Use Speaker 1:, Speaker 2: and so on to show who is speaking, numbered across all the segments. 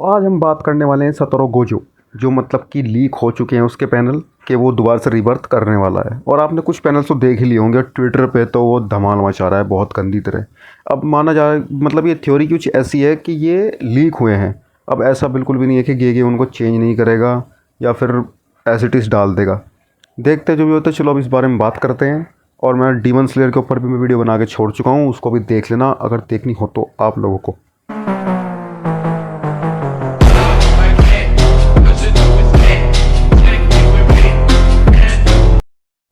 Speaker 1: आज हम बात करने वाले हैं सतोरू गोजो, जो मतलब कि लीक हो चुके हैं उसके पैनल कि वो दोबारा से रिबर्थ करने वाला है। और आपने कुछ पैनल्स तो देख ही लिए होंगे ट्विटर पे, तो वो धमाल मचा रहा है बहुत गंदी तरह। अब माना जाए मतलब ये थ्योरी कुछ ऐसी है कि ये लीक हुए हैं। अब ऐसा बिल्कुल भी नहीं है कि गेगे उनको चेंज नहीं करेगा या फिर एसिटिस डाल देगा। देखते हैं जो भी होता है। चलो अब इस बारे में बात करते हैं। और मैं डीमन स्लेयर के ऊपर भी मैं वीडियो बना के छोड़ चुका हूँ, उसको भी देख लेना अगर देखनी हो तो आप लोगों को।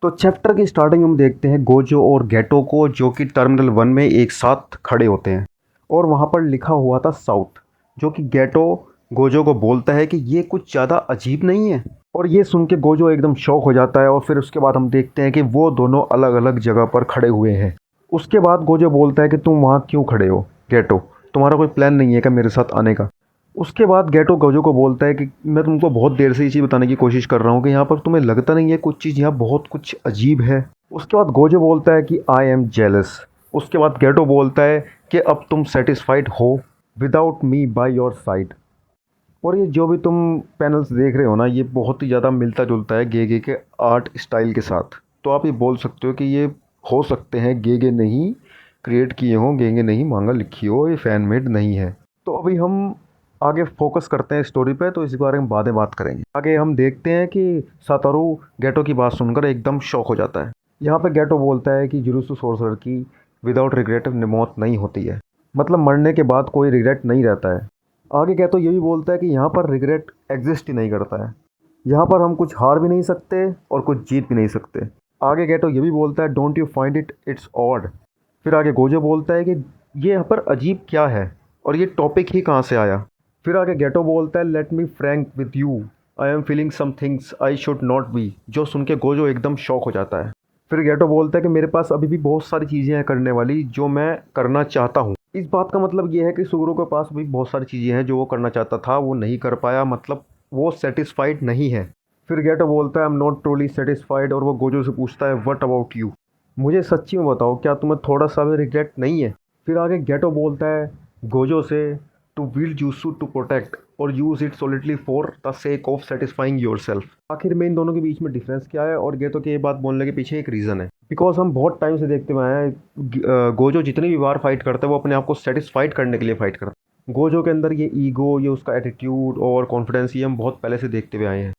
Speaker 1: तो चैप्टर की स्टार्टिंग हम देखते हैं गोजो और गेटो को, जो कि टर्मिनल 1 में एक साथ खड़े होते हैं। और वहाँ पर लिखा हुआ था साउथ, जो कि गेटो गोजो को बोलता है कि ये कुछ ज़्यादा अजीब नहीं है। और ये सुन के गोजो एकदम शॉक हो जाता है। और फिर उसके बाद हम देखते हैं कि वो दोनों अलग अलग जगह पर खड़े हुए हैं। उसके बाद गोजो बोलता है कि तुम वहाँ क्यों खड़े हो गेटो, तुम्हारा कोई प्लान नहीं है क्या मेरे साथ आने का। उसके बाद गेटो गोजो को बोलता है कि मैं तुमको बहुत देर से ये चीज़ बताने की कोशिश कर रहा हूँ कि यहाँ पर तुम्हें लगता नहीं है कुछ चीज़ यहाँ बहुत कुछ अजीब है। उसके बाद गोजो बोलता है कि आई एम जेलस। उसके बाद गेटो बोलता है कि अब तुम सेटिस्फाइड हो without me by your side. और ये जो भी तुम पैनल्स देख रहे हो ना, ये बहुत ही ज़्यादा मिलता जुलता है गेगे के आर्ट स्टाइल के साथ। तो आप ये बोल सकते हो कि ये हो सकते हैं गेगे नहीं क्रिएट किए हों, गेगे नहीं मांगा लिखी हो, ये फ़ैन मेड नहीं है। तो अभी हम आगे फोकस करते हैं स्टोरी पे, तो इस बारे में बाद में बात करेंगे। आगे हम देखते हैं कि सातोरू गेटो की बात सुनकर एकदम शॉक हो जाता है। यहाँ पे गेटो बोलता है कि जुजुत्सु सोर्सर की विदाउट रिग्रेट मौत नहीं होती है, मतलब मरने के बाद कोई रिग्रेट नहीं रहता है। आगे गेटो ये भी बोलता है कि यहाँ पर रिग्रेट एग्जिस्ट ही नहीं करता है। यहाँ पर हम कुछ हार भी नहीं सकते और कुछ जीत भी नहीं सकते। आगे गेटो ये भी बोलता है don't you find it it's odd. फिर आगे गोजो बोलता है कि ये यहाँ पर अजीब क्या है और ये टॉपिक ही कहाँ से आया। फिर आगे गेटो बोलता है let me frank with you, I am feeling some things I should not be. जो सुन के गोजो एकदम शॉक हो जाता है। फिर गेटो बोलता है कि मेरे पास अभी भी बहुत सारी चीज़ें हैं करने वाली जो मैं करना चाहता हूँ। इस बात का मतलब ये है कि सुगुरु के पास भी बहुत सारी चीज़ें हैं जो वो करना चाहता था, वो नहीं कर पाया, मतलब वो सेटिस्फाइड नहीं है। फिर गेटो बोलता है I am not truly satisfied. और वो गोजो से पूछता है व्हाट अबाउट यू, मुझे सच्ची में बताओ क्या तुम्हें थोड़ा सा भी रिग्रेट नहीं है। फिर आगे गेटो बोलता है गोजो से to will jutsu to protect और use it solidly for the sake of satisfying yourself. आखिर में इन दोनों के बीच में डिफरेंस क्या है और गेटो के ये बात बोलने के पीछे एक रीज़न है। बिकॉज हम बहुत टाइम से देखते हुए हैं गोजो जितनी भी बार फाइट करता है वो अपने आप को सेटिस्फाइड करने के लिए फाइट करता है। गोजो के अंदर ये ईगो, ये उसका एटीट्यूड और कॉन्फिडेंस, ये हम बहुत पहले से देखते हुए आए हैं।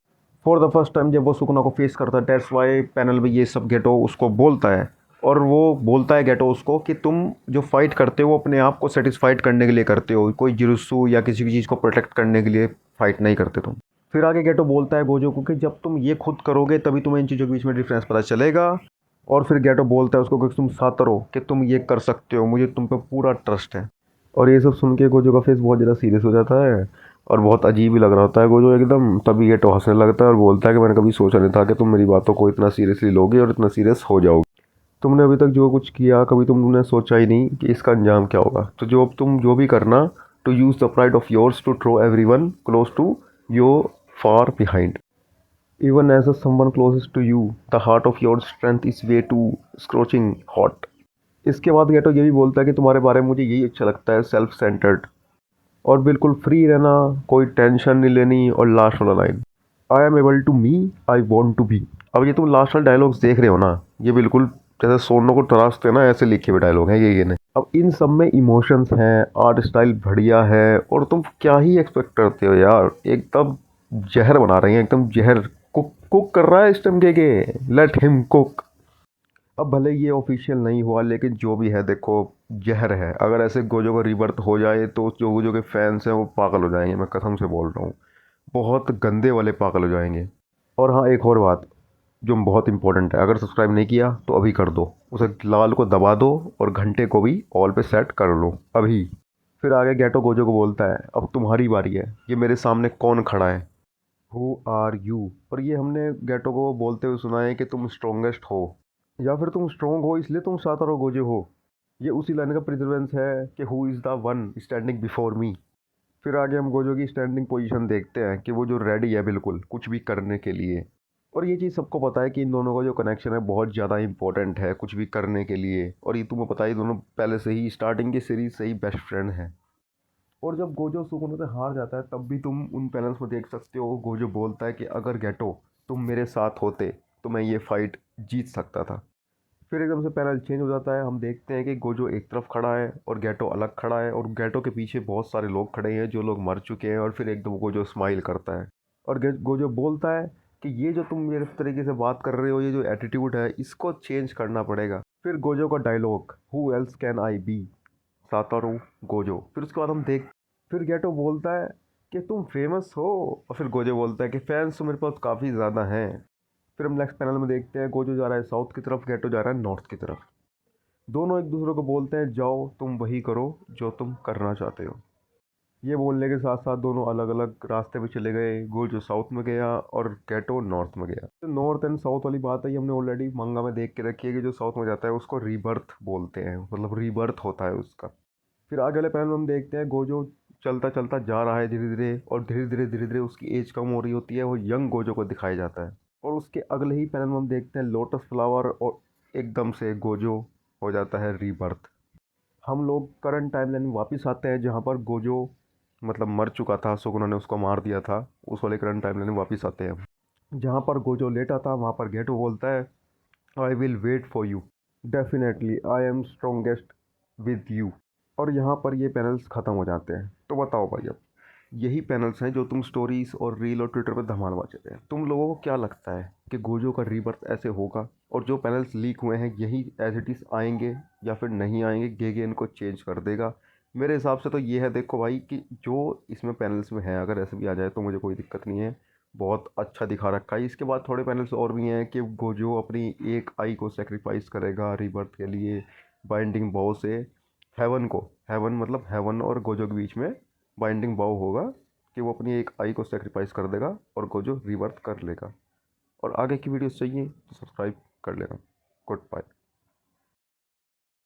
Speaker 1: फॉर द फर्स्ट टाइम जब वो सुकुना को फेस करता है, दैट्स वाई पैनल में ये सब गेटो उसको बोलता है। और वो बोलता है गेटो उसको कि तुम जो फाइट करते हो वो अपने आप को सेटिस्फाइड करने के लिए करते हो, कोई जुजुत्सु या किसी भी चीज़ को प्रोटेक्ट करने के लिए फाइट नहीं करते तुम। फिर आगे गेटो बोलता है गोजो को कि जब तुम ये खुद करोगे तभी तुम्हें इन चीज़ों के बीच में डिफरेंस पता चलेगा। और फिर गेटो बोलता है उसको कि तुम सातरो कि तुम ये कर सकते हो, मुझे तुम पे पूरा ट्रस्ट है। और ये सब सुन के गोजो का फेस बहुत ज़्यादा सीरियस हो जाता है और बहुत अजीब ही लग रहा होता है गोजो एकदम। तभी गेटो हंसने लगता है और बोलता है कि मैंने कभी सोचा नहीं था कि तुम मेरी बातों को इतना सीरियसली लोगे और इतना सीरियस हो जाओगे। तुमने अभी तक जो कुछ किया कभी तुमने सोचा ही नहीं कि इसका अंजाम क्या होगा। तो जो अब तुम जो भी करना, to use the pride of yours to throw everyone close to your far behind, even as a someone closest to you the heart of your strength is way to scorching hot. इसके बाद गेटो ये भी बोलता है कि तुम्हारे बारे में मुझे यही अच्छा लगता है, सेल्फ सेंटर्ड और बिल्कुल फ्री रहना, कोई टेंशन नहीं लेनी। और लास्ट वाला line I am able to me I want to be. अब ये तुम लास्ट वाले डायलॉग्स देख रहे हो ना, ये बिल्कुल जैसे सोनों को तराशते हैं ना, ऐसे लिखे हुए डायलॉग हैं ये ने। अब इन सब में इमोशंस हैं, आर्ट स्टाइल बढ़िया है और तुम क्या ही एक्सपेक्ट करते हो यार। एकदम जहर बना रही हैं, एकदम जहर कुक कुक कर रहा है इस टाइम के लेट हिम कुक। अब भले ये ऑफिशियल नहीं हुआ लेकिन जो भी है देखो जहर है। अगर ऐसे गोजो का रिबर्थ हो जाए तो जो गोजो के फैंस हैं वो पागल हो जाएंगे, मैं कसम से बोल रहा हूँ, बहुत गंदे वाले पागल हो जाएंगे। और हाँ, एक और बात जो बहुत इंपॉर्टेंट है, अगर सब्सक्राइब नहीं किया तो अभी कर दो, उसे लाल को दबा दो और घंटे को भी ऑल पे सेट कर लो अभी। फिर आगे गेटो गोजो को बोलता है अब तुम्हारी बारी है, ये मेरे सामने कौन खड़ा है, हु आर यू। और ये हमने गेटो को बोलते हुए सुना है कि तुम स्ट्रोंगेस्ट हो या फिर तुम स्ट्रोंग हो इसलिए तुम सातोरू गोजो हो। ये उसी लाइन का प्रिजर्वेंस है कि who is the one standing before me. फिर आगे हम गोजो की स्टैंडिंग पोजीशन देखते हैं कि वो जो रेडी है बिल्कुल कुछ भी करने के लिए। और ये चीज़ सबको पता है कि इन दोनों का जो कनेक्शन है बहुत ज़्यादा इंपॉर्टेंट है कुछ भी करने के लिए। और ये तुम्हें पता है दोनों पहले से ही स्टार्टिंग की सीरीज से ही बेस्ट फ्रेंड हैं। और जब गोजो सुकुनो से हार जाता है तब भी तुम उन पैनल्स में देख सकते हो, गोजो बोलता है कि अगर गेटो तुम मेरे साथ होते तो मैं ये फाइट जीत सकता था। फिर एकदम से पैनल चेंज हो जाता है, हम देखते हैं कि गोजो एक तरफ खड़ा है और गेटो अलग खड़ा है, और गेटो के पीछे बहुत सारे लोग खड़े हैं जो लोग मर चुके हैं। और फिर एकदम गोजो स्माइल करता है और गोजो बोलता है कि ये जो तुम मेरे तरीके से बात कर रहे हो, ये जो एटीट्यूड है, इसको चेंज करना पड़ेगा। फिर गोजो का dialogue, who else can I be, Satoru Gojo. फिर उसके बाद हम देख, फिर गेटो बोलता है कि तुम फेमस हो, और फिर गोजो बोलता है कि फैंस तो मेरे पास काफ़ी ज़्यादा हैं। फिर हम नेक्स्ट पैनल में देखते हैं गोजो जा रहा है साउथ की तरफ, गेटो जा रहा है नॉर्थ की तरफ। दोनों एक दूसरे को बोलते हैं जाओ तुम वही करो जो तुम करना चाहते हो। ये बोलने के साथ साथ दोनों अलग अलग रास्ते पे चले गए। गोजो साउथ में गया और गेटो नॉर्थ में गया। तो नॉर्थ एंड साउथ वाली बात है, ये हमने ऑलरेडी मंगा में देख के रखी है कि जो साउथ में जाता है उसको रीबर्थ बोलते हैं, मतलब रीबर्थ होता है उसका। फिर आगे वाले पैनल में हम देखते हैं गोजो चलता चलता जा रहा है धीरे धीरे, और धीरे धीरे उसकी एज कम हो रही होती है, वो यंग गोजो को दिखाया जाता है। और उसके अगले ही पैनल में हम देखते हैं लोटस फ्लावर, और एकदम से गोजो हो जाता है रीबर्थ। हम लोग करंट टाइमलाइन में वापस आते हैं जहाँ पर गोजो मतलब मर चुका था, सुकुना ने उसको मार दिया था। उस वाले करंट टाइमलाइन में वापस आते हैं जहाँ पर गोजो लेटा था। वहाँ पर गेटो बोलता है I will wait for you, definitely I am strongest with you. और यहाँ पर ये पैनल्स ख़त्म हो जाते हैं। तो बताओ भाई, अब यही पैनल्स हैं जो तुम स्टोरीज और रील और ट्विटर पर धमाल मचाते हैं। तुम लोगों को क्या लगता है कि गोजो का रीबर्थ ऐसे होगा, और जो पैनल्स लीक हुए हैं यही एज इट इज़ आएंगे या फिर नहीं आएंगे, गेगे इनको चेंज कर देगा? मेरे हिसाब से तो ये है, देखो भाई, कि जो इसमें पैनल्स में है अगर ऐसे भी आ जाए तो मुझे कोई दिक्कत नहीं है, बहुत अच्छा दिखा रखा है। इसके बाद थोड़े पैनल्स और भी हैं कि गोजो अपनी एक आई को सेक्रीफाइस करेगा रीबर्थ के लिए बाइंडिंग बॉ से। हेवन को, हेवन मतलब हेवन और गोजो के बीच में बाइंडिंग बॉ होगा कि वो अपनी एक आई को सेक्रीफाइस कर देगा और गोजो रिवर्थ कर लेगा। और आगे की वीडियोस चाहिए तो सब्सक्राइब कर लेना। Good bye.